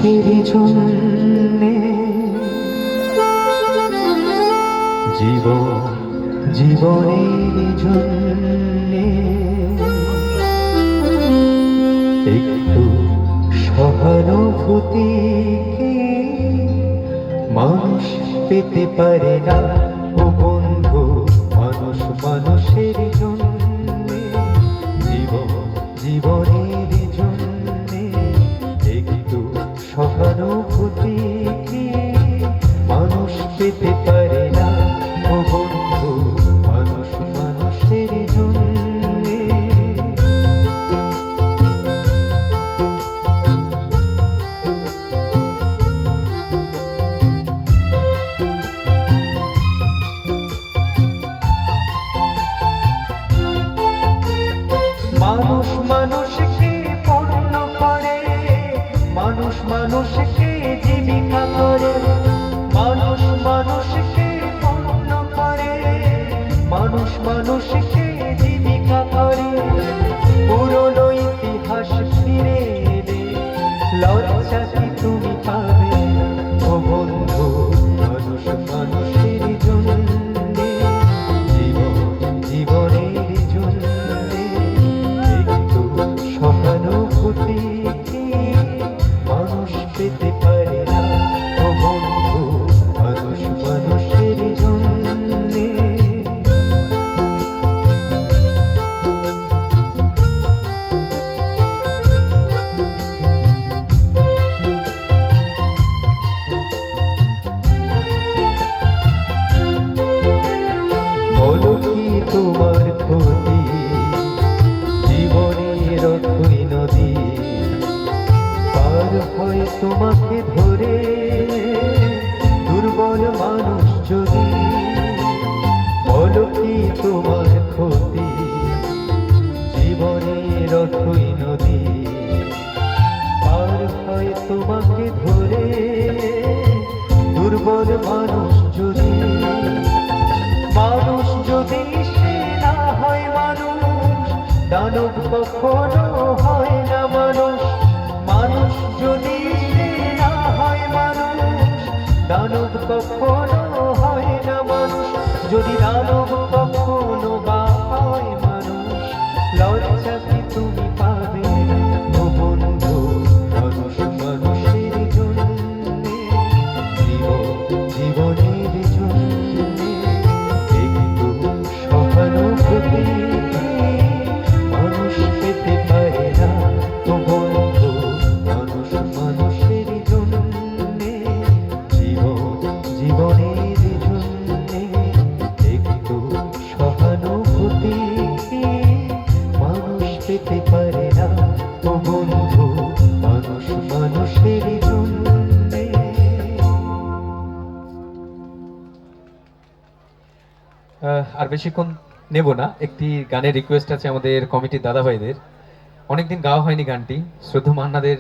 মানুষের জন্যে জীবন জীবনের জন্যে একটু সহানুভূতি মানুষ পেতে পারে না ও বন্ধু। মানুষ মানুষের জন্যে জীবন জীবনের জন্যে একটু সহানুভূতি মানুষ পেতে পারে না ও বন্ধু। মানুষ মানুষের জন্যে মানুষ মানুষকে পূর্ণ করে, মানুষ মানুষকে জীবিকা করে, মানুষ মানুষকে পূর্ণ করে, মানুষ মানুষকে জীবিকা করে। পুরনো ইতিহাস ফিরে এলে লজ্জা কি তুমি পাবে ও বন্ধু। মানুষ মানুষের জন্যে জীবন জীবনের জন্যে একটু সহানুভূতি মানুষ পেতে পারে না ও বন্ধু। মানুষ মানুষের জন্যে বলো কি তোমার ক্ষতি, জীবনের অথই নদী পার হয় তোমাকে ধরে দুর্বল মানুষ যদি। বলো কি তোমার ক্ষতি, জীবনের অথই নদী পার হয় তোমাকে ধরে দুর্বল মানুষ যদি। মানুষ যদি সে না হয় মানুষ, দানব কখনো হয় না মানুষ। মানুষ যদি সে না হয় মানুষ, দানব কখনো হয় না মানুষ। যদি দানব কখনো বা হয় মানুষ, লজ্জা কি তুমি পাবে ও বন্ধু। মানুষ মানুষের জন্যে জীবন জীবনের জন্যে একটু সহানুভূতি মানুষ পেতে পারে না ও বন্ধু। মানুষ মানুষের জন্যে জীবন জীবনের জন্যে একটু সহানুভূতি মানুষ পেতে পারে না ও বন্ধু। মানুষ মানুষের জন্যে। আর বেশিক্ষণ নেব না, একটি গানের রিকোয়েস্ট আছে আমাদের কমিটির দাদা ভাইদের। অনেকদিন গাওয়া হয়নি গানটি, শ্রদ্ধা মান্নাদের